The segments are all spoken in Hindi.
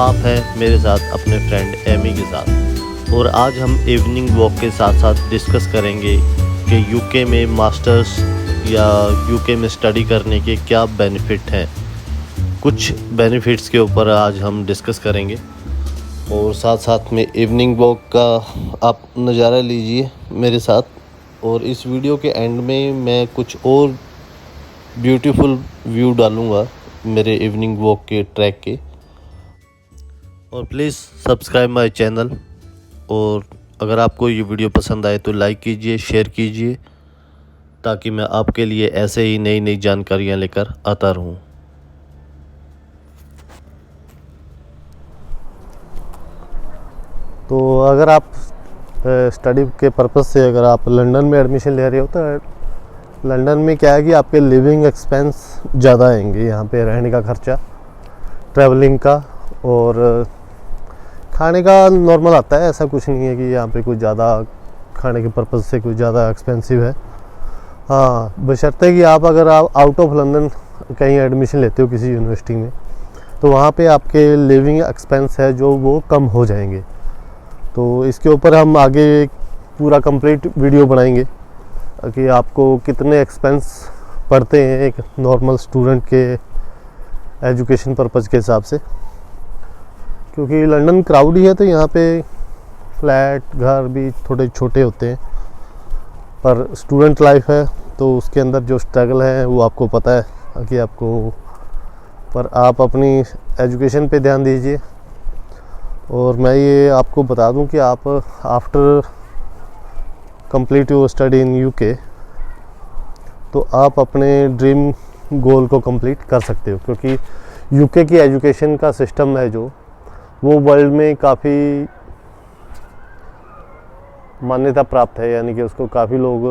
आप हैं मेरे साथ अपने फ्रेंड एमी के साथ, और आज हम इवनिंग वॉक के साथ साथ डिस्कस करेंगे कि यूके में मास्टर्स या यूके में स्टडी करने के क्या बेनिफिट हैं। कुछ बेनिफिट्स के ऊपर आज हम डिस्कस करेंगे और साथ साथ में इवनिंग वॉक का आप नज़ारा लीजिए मेरे साथ। और इस वीडियो के एंड में मैं कुछ और ब्यूटीफुल व्यू डालूँगा मेरे इवनिंग वॉक के ट्रैक के। और प्लीज़ सब्सक्राइब माय चैनल, और अगर आपको ये वीडियो पसंद आए तो लाइक कीजिए, शेयर कीजिए, ताकि मैं आपके लिए ऐसे ही नई नई जानकारियाँ लेकर आता रहूँ। तो अगर आप स्टडी के पर्पज़ से अगर आप लंदन में एडमिशन ले रहे हो तो लंदन में क्या है कि आपके लिविंग एक्सपेंस ज़्यादा आएंगे। यहाँ पे रहने का खर्चा, ट्रैवलिंग का और खाने का नॉर्मल आता है। ऐसा कुछ नहीं है कि यहाँ पे कुछ ज़्यादा खाने के पर्पज़ से कुछ ज़्यादा एक्सपेंसिव है। हाँ, बशर्ते कि अगर आप आउट ऑफ लंदन कहीं एडमिशन लेते हो किसी यूनिवर्सिटी में, तो वहाँ पे आपके लिविंग एक्सपेंस है जो वो कम हो जाएंगे। तो इसके ऊपर हम आगे पूरा कंप्लीट वीडियो बनाएंगे कि आपको कितने एक्सपेंस पड़ते हैं एक नॉर्मल स्टूडेंट के एजुकेशन पर्पज़ के हिसाब से। क्योंकि लंदन क्राउडी है तो यहाँ पे फ्लैट घर भी थोड़े छोटे होते हैं, पर स्टूडेंट लाइफ है तो उसके अंदर जो स्ट्रगल है वो आपको पता है कि आपको, पर आप अपनी एजुकेशन पे ध्यान दीजिए। और मैं ये आपको बता दूं कि आप after complete your study in UK तो आप अपने ड्रीम गोल को कंप्लीट कर सकते हो। क्योंकि यूके की एजुकेशन का सिस्टम है जो वो वर्ल्ड में काफ़ी मान्यता प्राप्त है, यानी कि उसको काफ़ी लोग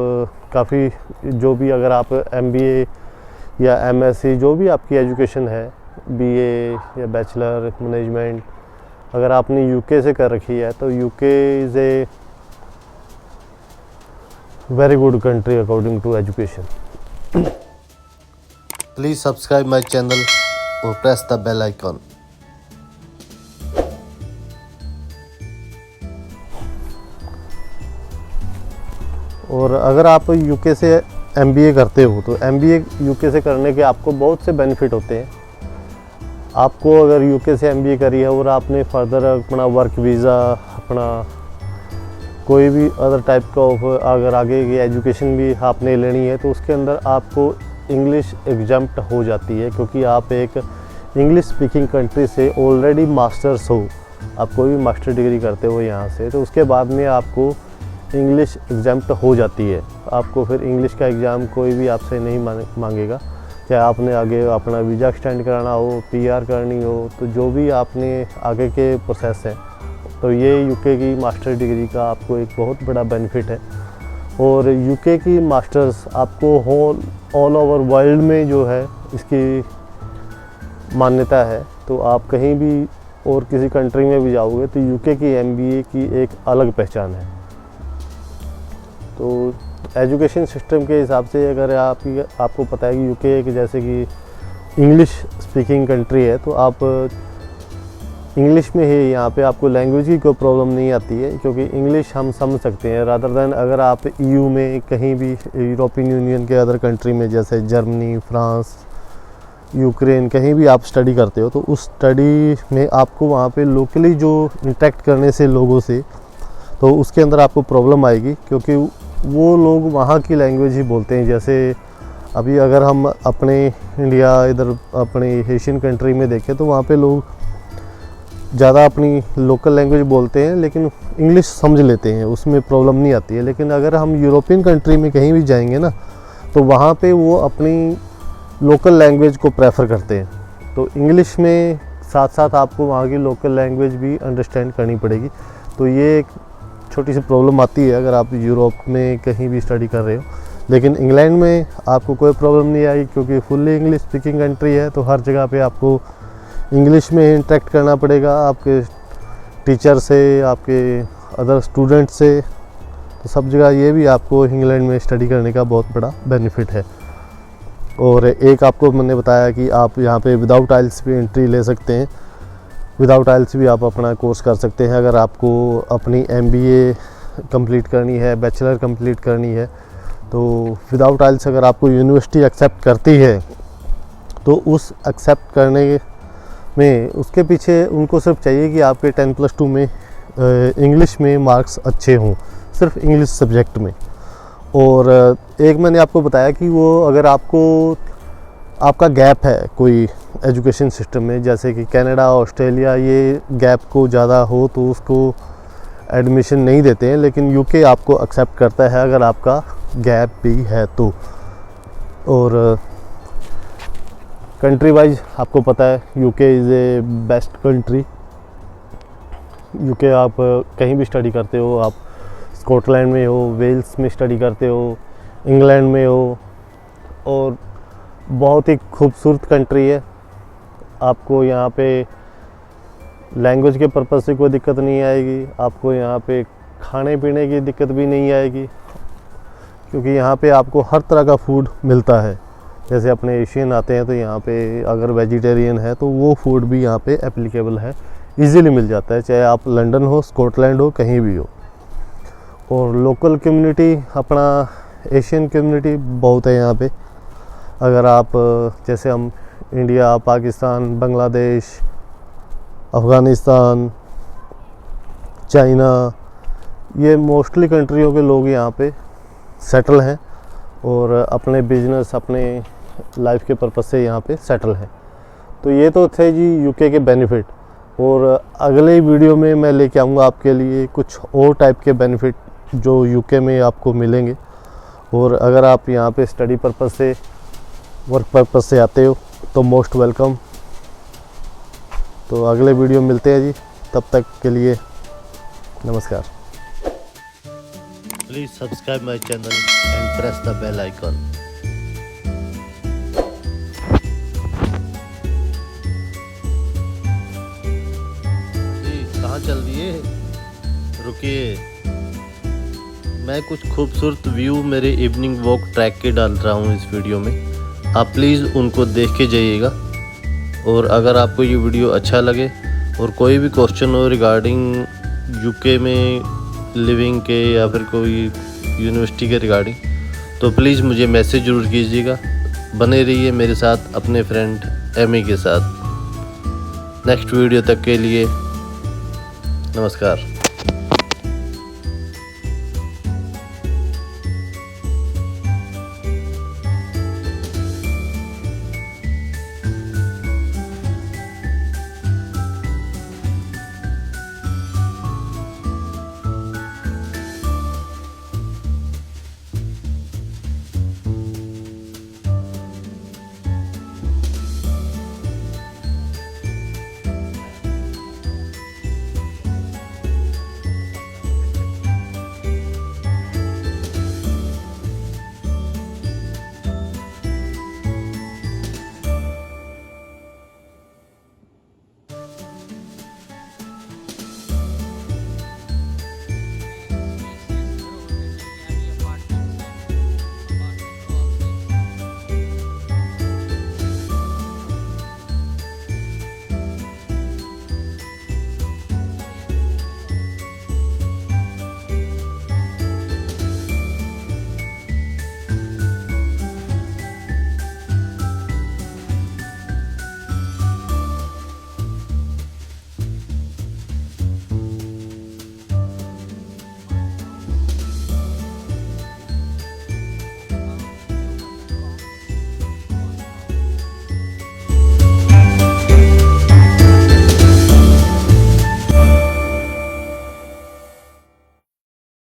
जो भी अगर आप MBA या MSc जो भी आपकी एजुकेशन है, BA या बैचलर मैनेजमेंट, अगर आपने यूके से कर रखी है तो UK is a very good country according to education. Please subscribe my channel और प्रेस द बेल आइकॉन। और अगर आप यूके से MBA करते हो तो MBA यूके से करने के आपको बहुत से बेनिफिट होते हैं। आपको अगर यूके से MBA करी है और आपने फर्दर अपना वर्क वीज़ा, अपना कोई भी अदर टाइप का अगर आगे की एजुकेशन भी आपने लेनी है तो उसके अंदर आपको इंग्लिश एग्जाम्प्ट हो जाती है। क्योंकि आप एक इंग्लिश स्पीकिंग कंट्री से ऑलरेडी मास्टर्स हो, आप कोई भी मास्टर डिग्री करते हो यहाँ से, तो उसके बाद में आपको इंग्लिश एग्जाम्प्ट हो जाती है। आपको फिर इंग्लिश का एग्ज़ाम कोई भी आपसे नहीं मांगेगा। चाहे आपने आगे अपना वीज़ा एक्सटेंड कराना हो, PR करनी हो, तो जो भी आपने आगे के प्रोसेस है, तो ये यूके की मास्टर डिग्री का आपको एक बहुत बड़ा बेनिफिट है। और यूके की मास्टर्स आपको ऑल ओवर वर्ल्ड में जो है इसकी मान्यता है। तो आप कहीं भी और किसी कंट्री में भी जाओगे तो यूके की MBA की एक अलग पहचान है। तो एजुकेशन सिस्टम के हिसाब से अगर आपको पता है कि यूके एक जैसे कि इंग्लिश स्पीकिंग कंट्री है, तो आप इंग्लिश में ही यहाँ पे आपको लैंग्वेज की कोई प्रॉब्लम नहीं आती है। क्योंकि इंग्लिश हम समझ सकते हैं रादर दैन अगर आप EU में कहीं भी यूरोपियन यूनियन के अदर कंट्री में जैसे जर्मनी, फ्रांस, यूक्रेन कहीं भी आप स्टडी करते हो तो उस स्टडी में आपको वहाँ पे लोकली जो इंटरेक्ट करने से लोगों से, तो उसके अंदर आपको प्रॉब्लम आएगी। क्योंकि वो लोग वहाँ की लैंग्वेज ही बोलते हैं। जैसे अभी अगर हम अपने इंडिया इधर अपने एशियन कंट्री में देखें तो वहाँ पे लोग ज़्यादा अपनी लोकल लैंग्वेज बोलते हैं लेकिन इंग्लिश समझ लेते हैं, उसमें प्रॉब्लम नहीं आती है। लेकिन अगर हम यूरोपियन कंट्री में कहीं भी जाएंगे ना तो वहाँ पे वो अपनी लोकल लैंग्वेज को प्रेफर करते हैं। तो इंग्लिश में साथ साथ आपको वहाँ की लोकल लैंग्वेज भी अंडरस्टैंड करनी पड़ेगी। तो ये एक छोटी सी प्रॉब्लम आती है अगर आप यूरोप में कहीं भी स्टडी कर रहे हो। लेकिन इंग्लैंड में आपको कोई प्रॉब्लम नहीं आएगी क्योंकि फुल्ली इंग्लिश स्पीकिंग कंट्री है। तो हर जगह पे आपको इंग्लिश में इंटरेक्ट करना पड़ेगा, आपके टीचर से, आपके अदर स्टूडेंट से। तो सब जगह ये भी आपको इंग्लैंड में स्टडी करने का बहुत बड़ा बेनिफिट है। और एक आपको मैंने बताया कि आप यहाँ पे विदाउट आइल्स भी एंट्री ले सकते हैं। विदाउट आइल्स भी आप अपना कोर्स कर सकते हैं। अगर आपको अपनी MBA कंप्लीट करनी है, बैचलर कंप्लीट करनी है, तो विदाउट आइल्स अगर आपको यूनिवर्सिटी एक्सेप्ट करती है तो उस एक्सेप्ट करने में उसके पीछे उनको सिर्फ चाहिए कि आपके 10+2 में इंग्लिश में मार्क्स अच्छे हों, सिर्फ इंग्लिश सब्जेक्ट में। और एक मैंने आपको बताया कि वो अगर आपका गैप है कोई एजुकेशन सिस्टम में, जैसे कि कनाडा, ऑस्ट्रेलिया, ये गैप को ज़्यादा हो तो उसको एडमिशन नहीं देते हैं, लेकिन UK आपको एक्सेप्ट करता है अगर आपका गैप भी है तो। और कंट्री वाइज आपको पता है UK is a best country. UK आप कहीं भी स्टडी करते हो, आप स्कॉटलैंड में हो, वेल्स में स्टडी करते हो, इंग्लैंड में हो, और बहुत ही खूबसूरत कंट्री है। आपको यहाँ पे लैंग्वेज के पर्पज़ से कोई दिक्कत नहीं आएगी, आपको यहाँ पे खाने पीने की दिक्कत भी नहीं आएगी, क्योंकि यहाँ पे आपको हर तरह का फूड मिलता है। जैसे अपने एशियन आते हैं तो यहाँ पे अगर वेजिटेरियन है तो वो फूड भी यहाँ पे एप्लीकेबल है, इजीली मिल जाता है, चाहे आप लंदन हो, स्कॉटलैंड हो, कहीं भी हो। और लोकल कम्युनिटी, अपना एशियन कम्युनिटी बहुत है यहाँ पे। अगर आप जैसे हम इंडिया, पाकिस्तान, बांग्लादेश, अफ़गानिस्तान, चाइना, ये मोस्टली कंट्रियों के लोग यहाँ पे सेटल हैं और अपने बिजनेस, अपने लाइफ के पर्पज़ से यहाँ पे सेटल हैं। तो ये तो थे जी UK के बेनिफिट। और अगले वीडियो में मैं लेके आऊँगा आपके लिए कुछ और टाइप के बेनिफिट जो UK में आपको मिलेंगे। और अगर आप यहाँ पे स्टडी पर्पज़ से, वर्क पर्पज़ से आते हो तो मोस्ट वेलकम। तो अगले वीडियो मिलते हैं जी, तब तक के लिए नमस्कार। Please subscribe my channel and press the bell icon. कहाँ चल दिए? रुकिए, मैं कुछ खूबसूरत व्यू मेरे इवनिंग वॉक ट्रैक के डाल रहा हूँ इस वीडियो में। आप प्लीज़ उनको देख के जाइएगा। और अगर आपको ये वीडियो अच्छा लगे और कोई भी क्वेश्चन हो रिगार्डिंग UK में लिविंग के या फिर कोई यूनिवर्सिटी के रिगार्डिंग, तो प्लीज़ मुझे मैसेज ज़रूर कीजिएगा। बने रहिए मेरे साथ अपने फ्रेंड एमी के साथ। नेक्स्ट वीडियो तक के लिए नमस्कार।